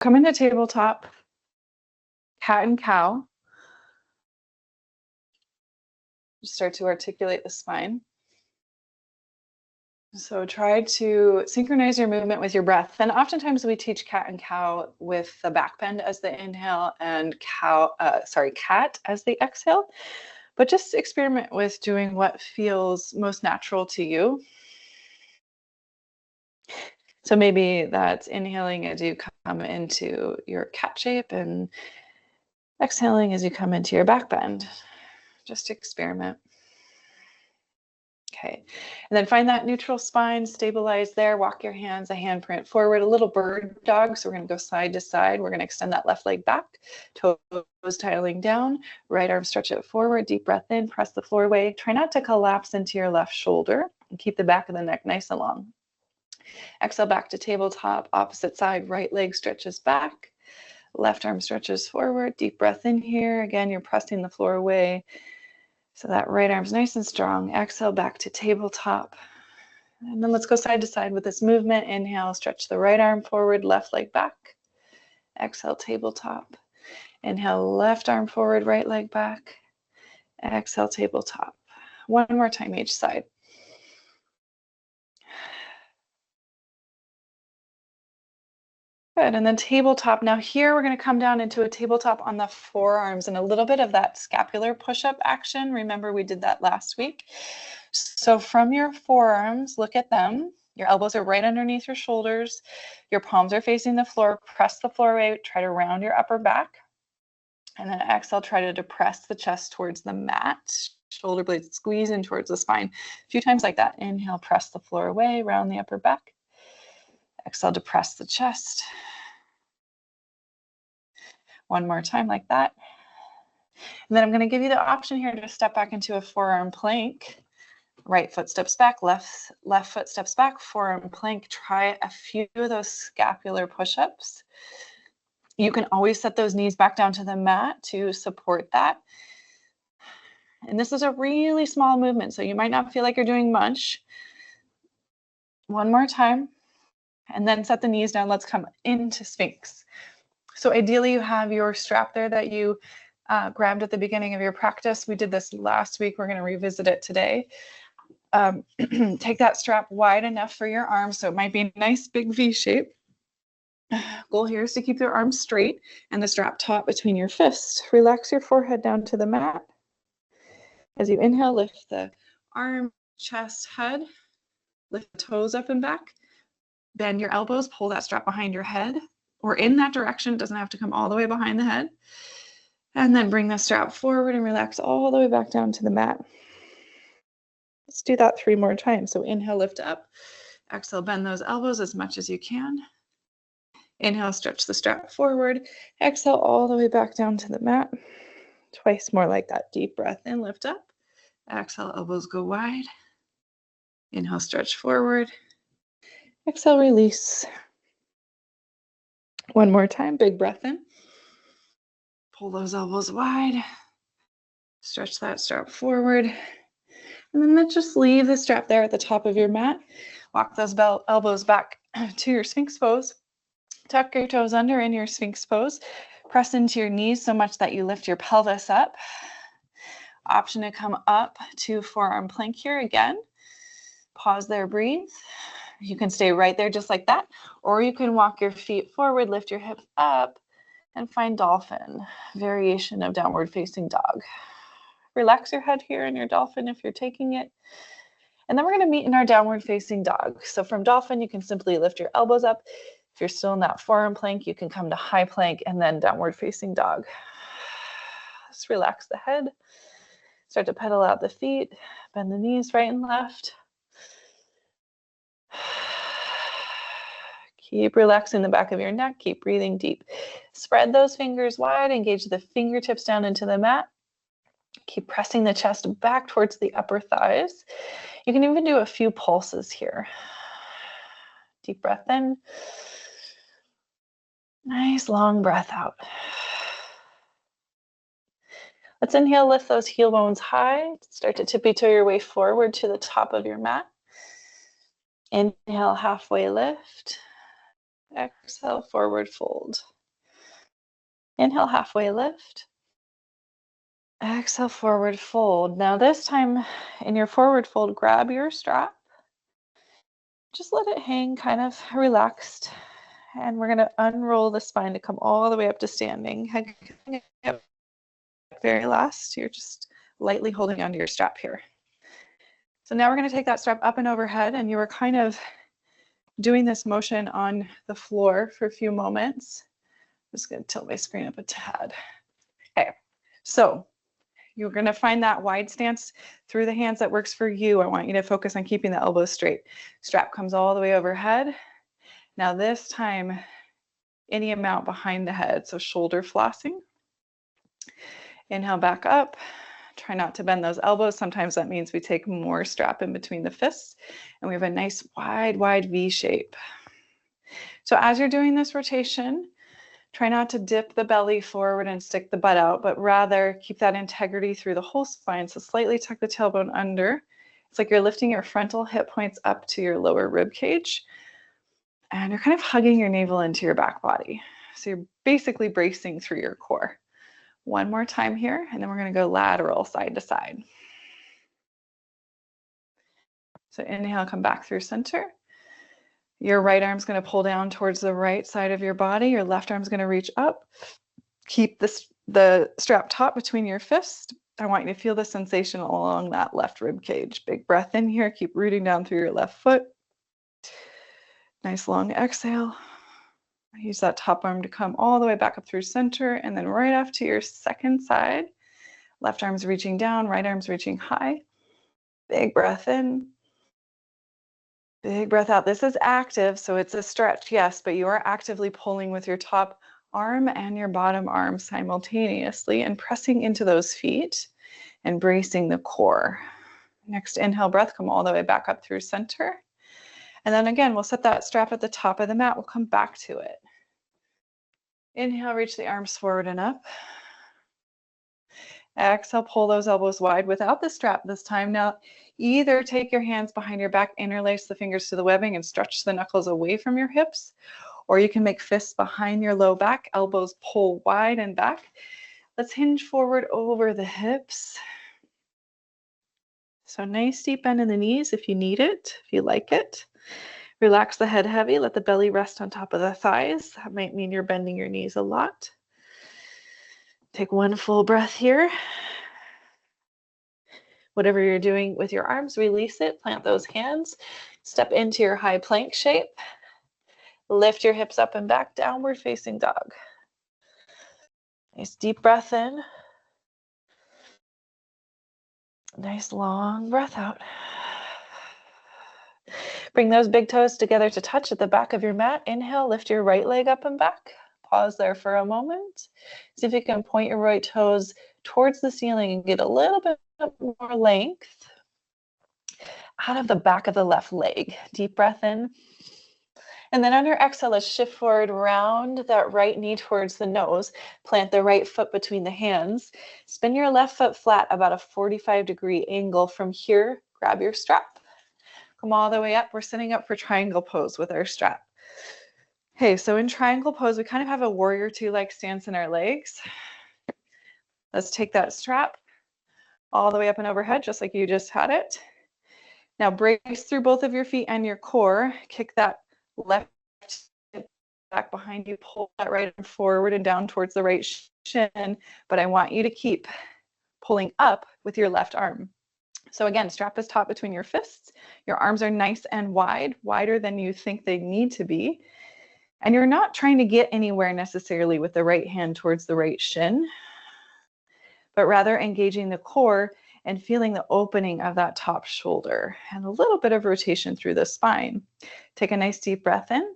come into tabletop, cat and cow. Start to articulate the spine. So try to synchronize your movement with your breath. And oftentimes we teach cat and cow with the back bend as the inhale and cat as the exhale. But just experiment with doing what feels most natural to you. So maybe that's inhaling as you come into your cat shape and exhaling as you come into your back bend. Just experiment. Okay, and then find that neutral spine, stabilize there, walk your hands a handprint forward, a little bird dog. So we're going to go side to side. We're going to extend that left leg back, toes tiling down, right arm stretch it forward, deep breath in, press the floor away. Try not to collapse into your left shoulder and keep the back of the neck nice and long. Exhale back to tabletop, opposite side, right leg stretches back, left arm stretches forward, deep breath in here. Again, you're pressing the floor away. So that right arm's nice and strong. Exhale back to tabletop. And then let's go side to side with this movement. Inhale, stretch the right arm forward, left leg back. Exhale, tabletop. Inhale, left arm forward, right leg back. Exhale, tabletop. One more time each side. Good, and then tabletop. Now here we're going to come down into a tabletop on the forearms and a little bit of that scapular push-up action. Remember we did that last week. So from your forearms, look at them. Your elbows are right underneath your shoulders. Your palms are facing the floor. Press the floor away. Try to round your upper back. And then exhale, try to depress the chest towards the mat. Shoulder blades squeeze in towards the spine. A few times like that. Inhale, press the floor away, round the upper back. Exhale, depress the chest. One more time like that. And then I'm going to give you the option here to step back into a forearm plank. Right foot steps back, left foot steps back, forearm plank. Try a few of those scapular push-ups. You can always set those knees back down to the mat to support that. And this is a really small movement, so you might not feel like you're doing much. One more time. And then set the knees down. Let's come into Sphinx. So ideally you have your strap there that you grabbed at the beginning of your practice. We did this last week. We're going to revisit it today. Take that strap wide enough for your arms. So it might be a nice big V shape. Goal here is to keep your arms straight and the strap taut between your fists. Relax your forehead down to the mat. As you inhale, lift the arm, chest, head. Lift the toes up and back. Bend your elbows, pull that strap behind your head or in that direction. It doesn't have to come all the way behind the head. And then bring the strap forward and relax all the way back down to the mat. Let's do that 3 more times. So inhale, lift up. Exhale, bend those elbows as much as you can. Inhale, stretch the strap forward. Exhale, all the way back down to the mat. Twice more like that. Deep breath in, lift up. Exhale, elbows go wide. Inhale, stretch forward. Exhale, release. One more time, big breath in. Pull those elbows wide. Stretch that strap forward. And then let's just leave the strap there at the top of your mat. Walk those elbows back to your Sphinx pose. Tuck your toes under in your Sphinx pose. Press into your knees so much that you lift your pelvis up. Option to come up to forearm plank here again. Pause there, breathe. You can stay right there just like that, or you can walk your feet forward, lift your hips up, and find dolphin, variation of downward facing dog. Relax your head here in your dolphin if you're taking it. And then we're going to meet in our downward facing dog. So from dolphin, you can simply lift your elbows up. If you're still in that forearm plank, you can come to high plank and then downward facing dog. Just relax the head. Start to pedal out the feet, bend the knees right and left. Keep relaxing the back of your neck. Keep breathing deep. Spread those fingers wide. Engage the fingertips down into the mat. Keep pressing the chest back towards the upper thighs. You can even do a few pulses here. Deep breath in. Nice long breath out. Let's inhale, lift those heel bones high. Start to tippy-toe your way forward to the top of your mat. Inhale, halfway lift. Exhale, forward fold. Inhale, halfway lift. Exhale, forward fold. Now this time in your forward fold, grab your strap. Just let it hang kind of relaxed. And we're going to unroll the spine to come all the way up to standing. Very last, you're just lightly holding onto your strap here. So now we're going to take that strap up and overhead, and you were kind of doing this motion on the floor for a few moments. I'm just going to tilt my screen up a tad. Okay, so you're going to find that wide stance through the hands that works for you. I want you to focus on keeping the elbows straight. Strap comes all the way overhead. Now this time, any amount behind the head, so shoulder flossing. Inhale back up. Try not to bend those elbows. Sometimes that means we take more strap in between the fists, and we have a nice wide V shape. So as you're doing this rotation, try not to dip the belly forward and stick the butt out, but rather keep that integrity through the whole spine. So slightly tuck the tailbone under. It's like you're lifting your frontal hip points up to your lower rib cage, and you're kind of hugging your navel into your back body. So you're basically bracing through your core. One more time here, and then we're going to go lateral, side to side. So inhale, come back through center. Your right arm's going to pull down towards the right side of your body. Your left arm's going to reach up. Keep the strap taut between your fists. I want you to feel the sensation along that left rib cage. Big breath in here. Keep rooting down through your left foot. Nice long exhale. Use that top arm to come all the way back up through center, and then right off to your second side. Left arm's reaching down, right arm's reaching high. Big breath in. Big breath out. This is active, so it's a stretch, yes, but you are actively pulling with your top arm and your bottom arm simultaneously and pressing into those feet and bracing the core. Next inhale breath, come all the way back up through center. And then again, we'll set that strap at the top of the mat. We'll come back to it. Inhale, reach the arms forward and up. Exhale, pull those elbows wide without the strap this time. Now, either take your hands behind your back, interlace the fingers to the webbing and stretch the knuckles away from your hips, or you can make fists behind your low back, elbows pull wide and back. Let's hinge forward over the hips. So nice deep bend in the knees if you need it, if you like it. Relax the head heavy, let the belly rest on top of the thighs. That might mean you're bending your knees a lot. Take one full breath here. Whatever you're doing with your arms, release it, plant those hands, step into your high plank shape. Lift your hips up and back, downward facing dog. Nice deep breath in. Nice long breath out. Bring those big toes together to touch at the back of your mat. Inhale, lift your right leg up and back. Pause there for a moment. See if you can point your right toes towards the ceiling and get a little bit more length out of the back of the left leg. Deep breath in. And then on your exhale, let's shift forward, round that right knee towards the nose. Plant the right foot between the hands. Spin your left foot flat about a 45-degree angle. From here, grab your strap. Come all the way up. We're setting up for triangle pose with our strap. Okay, so in triangle pose, we kind of have a warrior two-like stance in our legs. Let's take that strap all the way up and overhead, just like you just had it. Now brace through both of your feet and your core. Kick that left hip back behind you. Pull that right arm forward and down towards the right shin. But I want you to keep pulling up with your left arm. So again, strap is taut between your fists. Your arms are nice and wide, wider than you think they need to be. And you're not trying to get anywhere necessarily with the right hand towards the right shin, but rather engaging the core and feeling the opening of that top shoulder and a little bit of rotation through the spine. Take a nice deep breath in.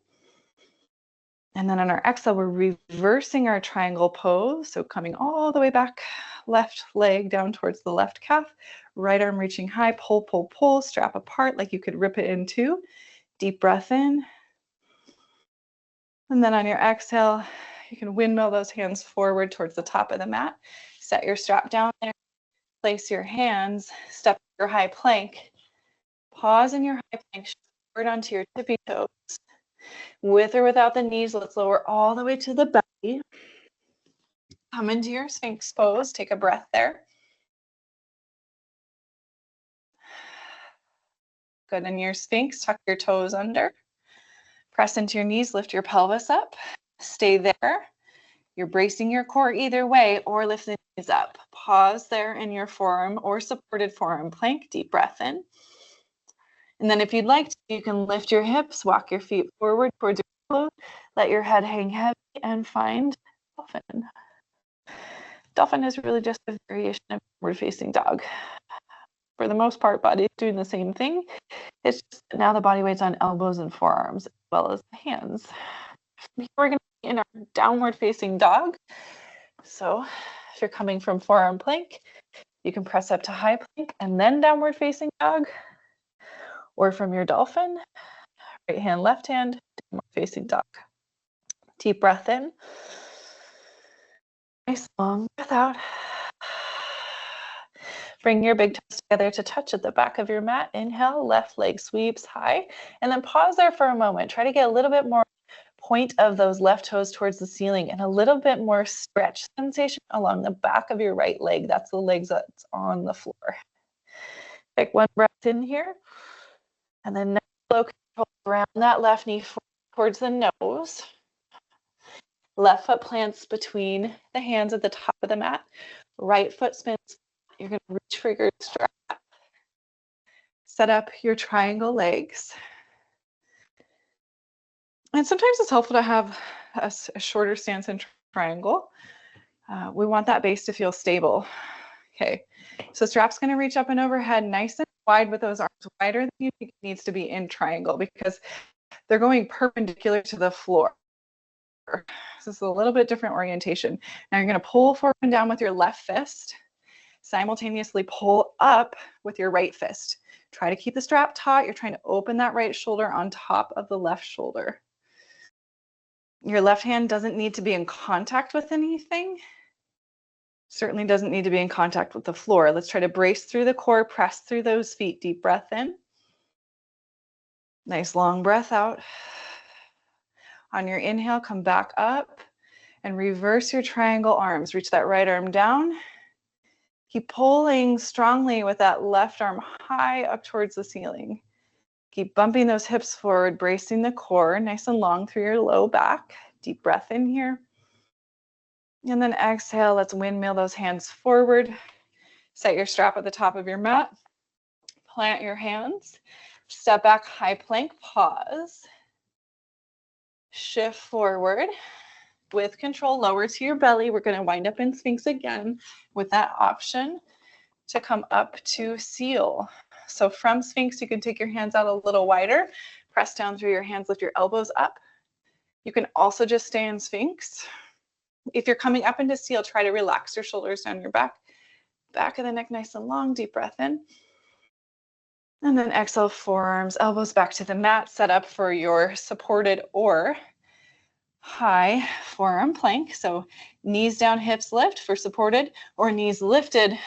And then on our exhale, we're reversing our triangle pose. So coming all the way back, left leg down towards the left calf, right arm reaching high, pull, pull, pull, strap apart like you could rip it in two. Deep breath in. And then on your exhale, you can windmill those hands forward towards the top of the mat. Set your strap down there. Place your hands, step your high plank. Pause in your high plank, forward onto your tippy toes. With or without the knees, let's lower all the way to the belly. Come into your Sphinx pose. Take a breath there. Good. In your Sphinx, tuck your toes under. Press into your knees, lift your pelvis up. Stay there. You're bracing your core either way, or lift the knees up. Pause there in your forearm or supported forearm plank. Deep breath in. And then if you'd like to, you can lift your hips, walk your feet forward towards your pillow, let your head hang heavy, and find dolphin. Dolphin is really just a variation of downward facing dog. For the most part, body's doing the same thing. It's just that now the body weight's on elbows and forearms as well as the hands. We're going to be in our downward facing dog. So if you're coming from forearm plank, you can press up to high plank and then downward facing dog. Or from your dolphin, right hand, left hand, downward facing dog. Deep breath in. Nice long breath out. Bring your big toes together to touch at the back of your mat. Inhale, left leg sweeps high. And then pause there for a moment. Try to get a little bit more point of those left toes towards the ceiling and a little bit more stretch sensation along the back of your right leg. That's the legs that's on the floor. Take one breath in here. And then slow control around that left knee towards the nose. Left foot plants between the hands at the top of the mat. Right foot spins. You're going to reach for your strap. Set up your triangle legs. And sometimes it's helpful to have a shorter stance in triangle. We want that base to feel stable. Okay, so strap's going to reach up and overhead nice and wide with those arms wider than you think it needs to be in triangle because they're going perpendicular to the floor. This is a little bit different orientation. Now you're going to pull forward and down with your left fist. Simultaneously pull up with your right fist. Try to keep the strap taut. You're trying to open that right shoulder on top of the left shoulder. Your left hand doesn't need to be in contact with anything. Certainly doesn't need to be in contact with the floor. Let's try to brace through the core, press through those feet. Deep breath in. Nice long breath out. On your inhale, come back up and reverse your triangle arms. Reach that right arm down. Keep pulling strongly with that left arm high up towards the ceiling. Keep bumping those hips forward, bracing the core nice and long through your low back. Deep breath in here. And then exhale, let's windmill those hands forward. Set your strap at the top of your mat. Plant your hands. Step back, high plank, pause. Shift forward. With control, lower to your belly. We're going to wind up in Sphinx again with that option to come up to seal. So from Sphinx, you can take your hands out a little wider. Press down through your hands, lift your elbows up. You can also just stay in Sphinx. If you're coming up into seal, try to relax your shoulders down your back. Back of the neck nice and long. Deep breath in. And then exhale, forearms, elbows back to the mat. Set up for your supported or high forearm plank. So knees down, hips lift for supported, or knees lifted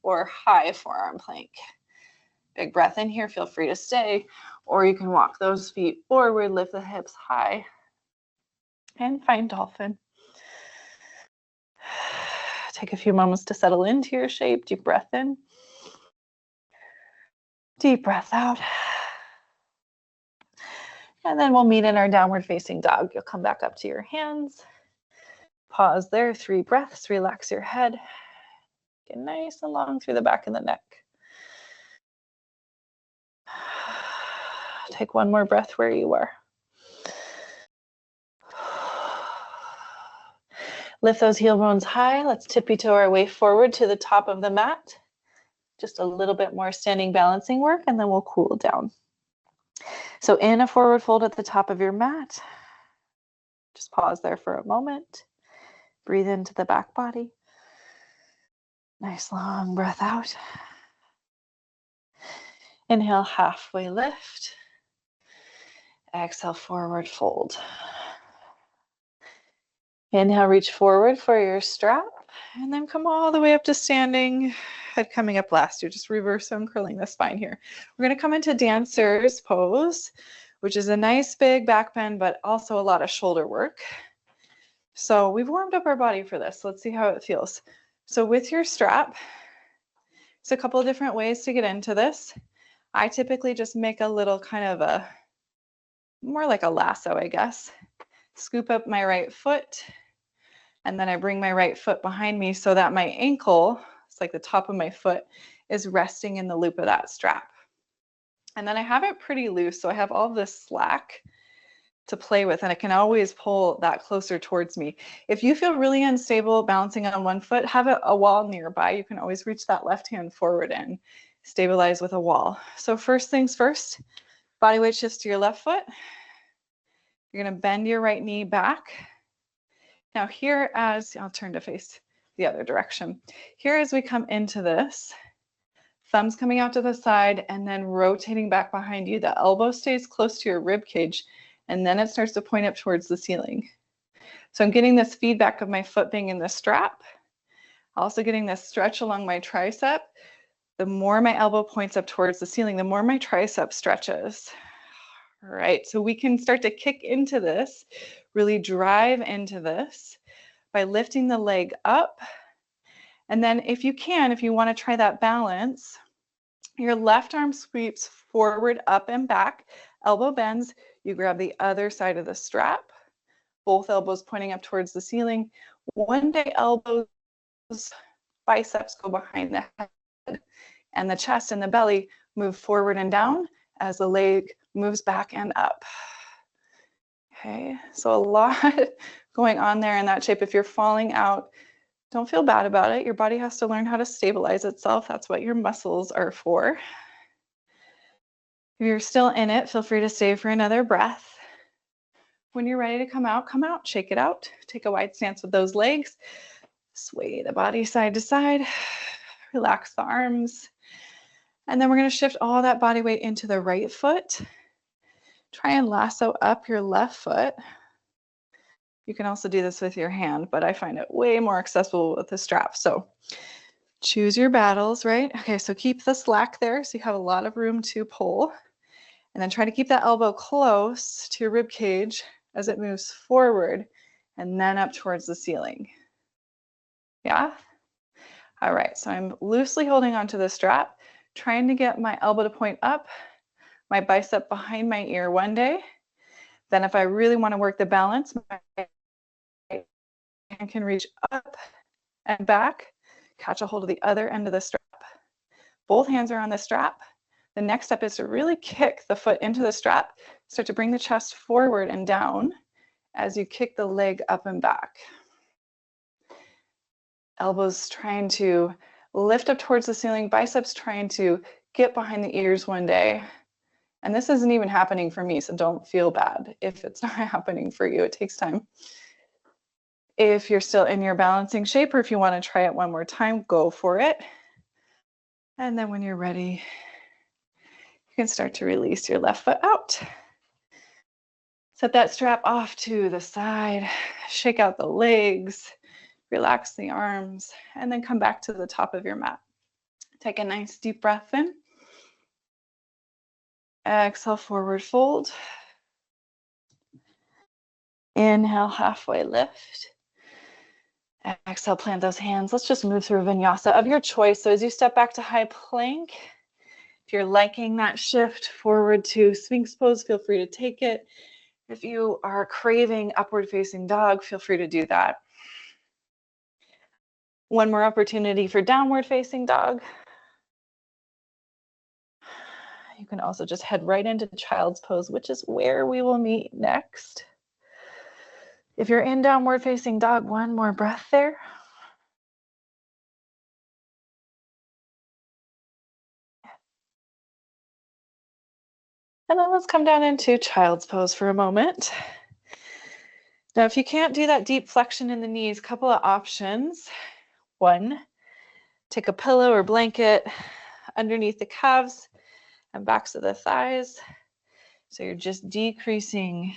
for high forearm plank. Big breath in here. Feel free to stay. Or you can walk those feet forward, lift the hips high, and find dolphin. Take a few moments to settle into your shape. Deep breath in. Deep breath out. And then we'll meet in our downward facing dog. You'll come back up to your hands. Pause there. 3 breaths. Relax your head. Get nice and long through the back of the neck. Take one more breath where you are. Lift those heel bones high. Let's tippy-toe our way forward to the top of the mat. Just a little bit more standing balancing work, and then we'll cool down. So in a forward fold at the top of your mat. Just pause there for a moment. Breathe into the back body. Nice long breath out. Inhale, halfway lift. Exhale, forward fold. Inhale, reach forward for your strap, and then come all the way up to standing. Head coming up last. You're just reverse uncurling the spine here. We're going to come into dancer's pose. which is a nice big back bend, but also a lot of shoulder work. So we've warmed up our body for this. Let's see how it feels. So with your strap, there's a couple of different ways to get into this. I typically just make a little kind of a, more like a lasso, I guess. Scoop up my right foot, and then I bring my right foot behind me so that my ankle, it's like the top of my foot, is resting in the loop of that strap. And then I have it pretty loose, so I have all this slack to play with, and I can always pull that closer towards me. If you feel really unstable balancing on one foot, have a wall nearby. You can always reach that left hand forward and stabilize with a wall. So first things first, body weight shifts to your left foot. You're going to bend your right knee back. Now here, as I'll turn to face the other direction. Here as we come into this, thumbs coming out to the side and then rotating back behind you. The elbow stays close to your rib cage, and then it starts to point up towards the ceiling. So I'm getting this feedback of my foot being in the strap. Also getting this stretch along my tricep. The more my elbow points up towards the ceiling, the more my tricep stretches. All right, so we can start to kick into this, really drive into this by lifting the leg up. And then if you can, if you want to try that balance, your left arm sweeps forward, up and back, elbow bends, you grab the other side of the strap, both elbows pointing up towards the ceiling. One day elbows, biceps go behind the head, and the chest and the belly move forward and down as the leg moves back and up. Okay, so a lot going on there in that shape. If you're falling out, don't feel bad about it. Your body has to learn how to stabilize itself. That's what your muscles are for. If you're still in it, feel free to stay for another breath. When you're ready to come out, shake it out. Take a wide stance with those legs. Sway the body side to side. Relax the arms. And then we're going to shift all that body weight into the right foot. Try and lasso up your left foot. You can also do this with your hand, but I find it way more accessible with the strap. So choose your battles, right? Okay, so keep the slack there so you have a lot of room to pull. And then try to keep that elbow close to your rib cage as it moves forward and then up towards the ceiling. Yeah? All right, so I'm loosely holding onto the strap, trying to get my elbow to point up, my bicep behind my ear one day. Then if I really want to work the balance, my hand can reach up and back, catch a hold of the other end of the strap. Both hands are on the strap. The next step is to really kick the foot into the strap, start to bring the chest forward and down as you kick the leg up and back. Elbows trying to lift up towards the ceiling, biceps trying to get behind the ears one day. And this isn't even happening for me, so don't feel bad if it's not happening for you. It takes time. If you're still in your balancing shape, or if you want to try it one more time, go for it. And then when you're ready, you can start to release your left foot out. Set that strap off to the side, shake out the legs, relax the arms, and then come back to the top of your mat. Take a nice deep breath in. Exhale, forward fold. Inhale, halfway lift. Exhale, plant those hands. Let's just move through vinyasa of your choice. So as you step back to high plank, if you're liking that shift forward to Sphinx pose, feel free to take it. If you are craving upward facing dog, feel free to do that. One more opportunity for downward facing dog. You can also just head right into child's pose, which is where we will meet next. If you're in downward facing dog, one more breath there. And then let's come down into child's pose for a moment. Now, if you can't do that deep flexion in the knees, a couple of options. One, take a pillow or blanket underneath the calves and backs of the thighs. So you're just decreasing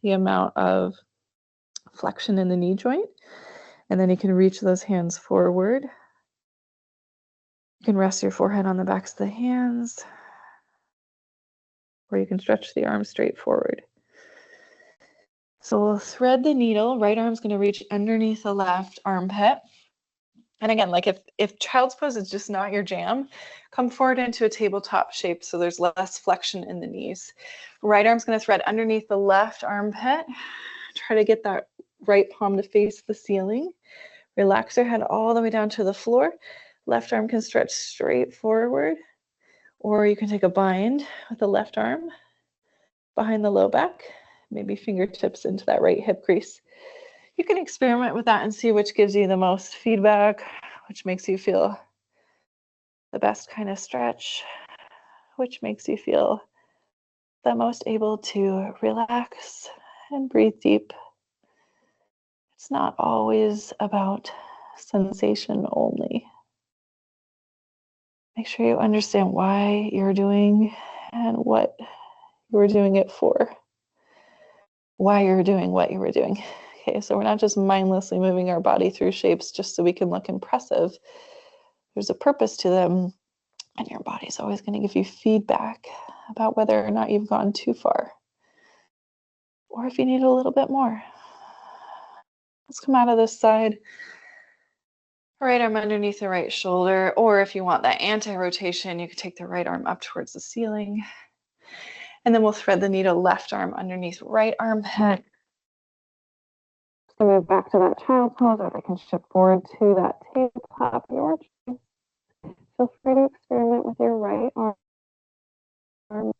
the amount of flexion in the knee joint. And then you can reach those hands forward. You can rest your forehead on the backs of the hands. or you can stretch the arms straight forward. So we'll thread the needle. Right arm's going to reach underneath the left armpit. And again, like if child's pose is just not your jam, come forward into a tabletop shape so there's less flexion in the knees. Right arm's going to thread underneath the left armpit. Try to get that right palm to face the ceiling. Relax your head all the way down to the floor. Left arm can stretch straight forward, or you can take a bind with the left arm behind the low back, maybe fingertips into that right hip crease. You can experiment with that and see which gives you the most feedback, which makes you feel the best kind of stretch, which makes you feel the most able to relax and breathe deep. It's not always about sensation only. Make sure you understand why you're doing and what you're doing it for. Why you're doing what you were doing. Okay, so we're not just mindlessly moving our body through shapes just so we can look impressive. There's a purpose to them, and your body's always going to give you feedback about whether or not you've gone too far, or if you need a little bit more. Let's come out of this side. Right arm underneath the right shoulder, or if you want that anti-rotation, you could take the right arm up towards the ceiling. And then we'll thread the needle, left arm underneath right armpit. So move back to that child pose, or they can shift forward to that tabletop. Your choice. Feel free to experiment with your right arm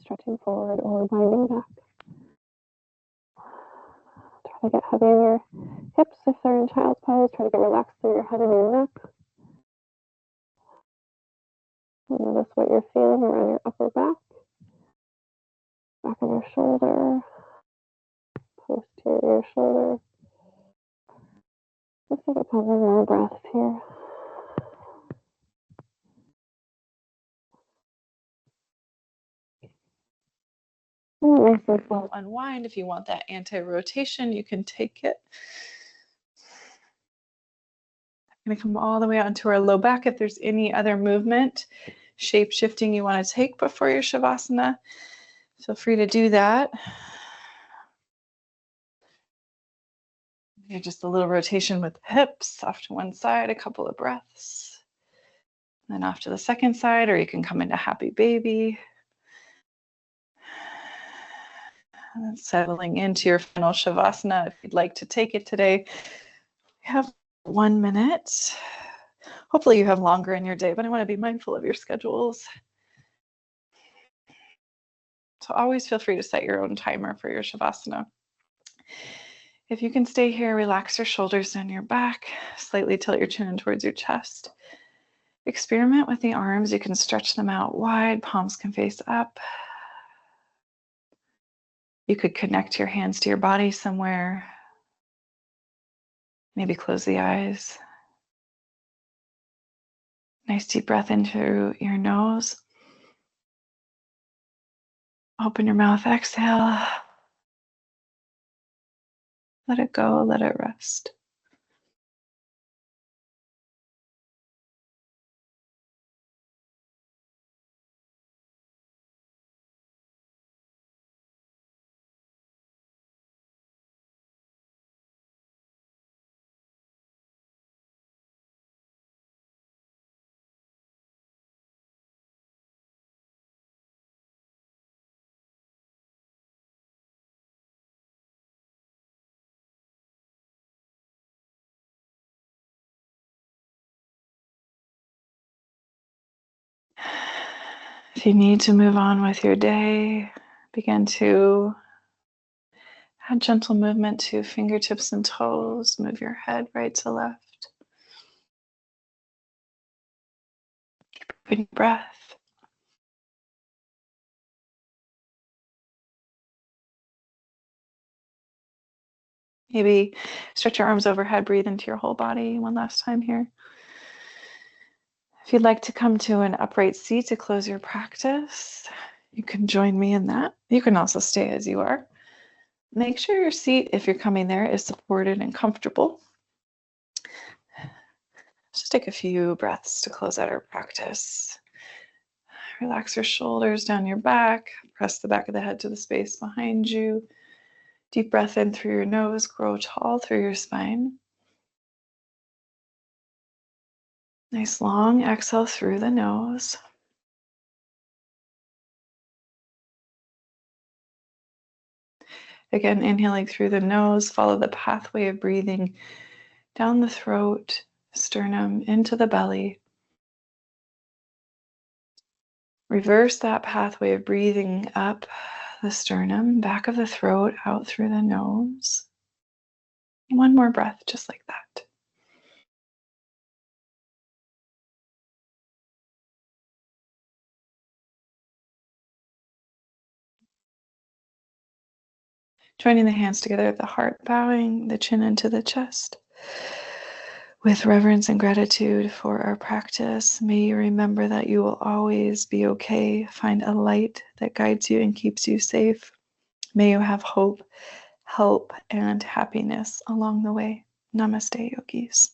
stretching forward or binding back. Try to get heavy in your hips if they're in child's pose. Try to get relaxed through your head and your neck. Notice what you're feeling around your upper back, back of your shoulder, posterior shoulder. Let's take a couple more breaths here. Nice and slow unwind. If you want that anti-rotation, you can take it. I'm going to come all the way onto our low back. If there's any other movement, shape shifting you want to take before your Shavasana, feel free to do that. Just a little rotation with the hips off to one side, a couple of breaths. And then off to the second side, or you can come into happy baby. And then settling into your final Shavasana if you'd like to take it today. We have 1 minute. Hopefully you have longer in your day, but I want to be mindful of your schedules. So always feel free to set your own timer for your Shavasana. If you can stay here, relax your shoulders down your back, slightly tilt your chin in towards your chest. Experiment with the arms. You can stretch them out wide, palms can face up. You could connect your hands to your body somewhere. Maybe close the eyes. Nice deep breath in through your nose. Open your mouth, exhale. Let it go, let it rest. If you need to move on with your day, begin to add gentle movement to fingertips and toes. Move your head right to left. Keep your breath. Maybe stretch your arms overhead, breathe into your whole body one last time here. If you'd like to come to an upright seat to close your practice, you can join me in that. You can also stay as you are. Make sure your seat, if you're coming there, is supported and comfortable. Just take a few breaths to close out our practice. Relax your shoulders down your back. Press the back of the head to the space behind you. Deep breath in through your nose. Grow tall through your spine. Nice long exhale through the nose. Again, inhaling through the nose. Follow the pathway of breathing down the throat, sternum, into the belly. Reverse that pathway of breathing up the sternum, back of the throat, out through the nose. One more breath, just like that. Joining the hands together at the heart, bowing the chin into the chest. With reverence and gratitude for our practice, may you remember that you will always be okay. Find a light that guides you and keeps you safe. May you have hope, help, and happiness along the way. Namaste, yogis.